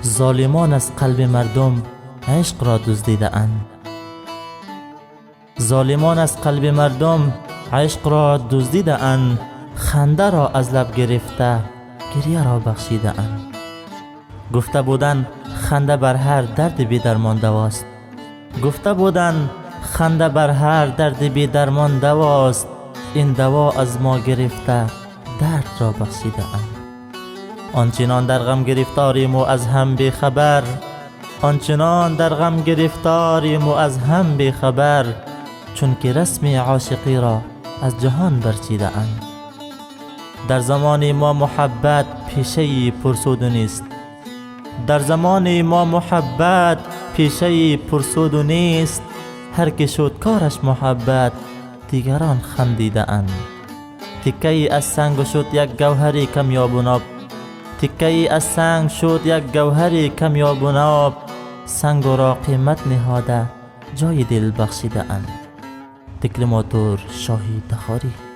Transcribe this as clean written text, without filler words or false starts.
ظالمان از قلب مردم عشق را دزدیده اند. ظالمان از قلب مردم عشق را دزدیده اند. خنده را از لب گرفته گریه را بخشیده اند. گفته بودند خنده بر هر درد بی درمان دواست. گفته بودند خنده بر هر درد بی درمان دواست. این دوا از ما گرفته درد را بخشیده اند. آنچنان در غم گرفتاریم و از هم بی خبر. آنچنان در غم گرفتاریم و از هم بی خبر. چون که رسم عاشقی را از جهان برچیده اند. در زمان ما محبت پیشه پرسود نیست. در زمان ما محبت پیشه پرسود نیست. هر که شد کارش محبت دیگران خندیده اند. تکه‌ای از سنگ شد یک گوهری کمیاب و ناب. تکه‌ای از سنگ شد یک گوهری کمیاب و ناب. سنگ را قیمت نهاده جای دل بخشیده اند. دکلماتور شاهی تخاری.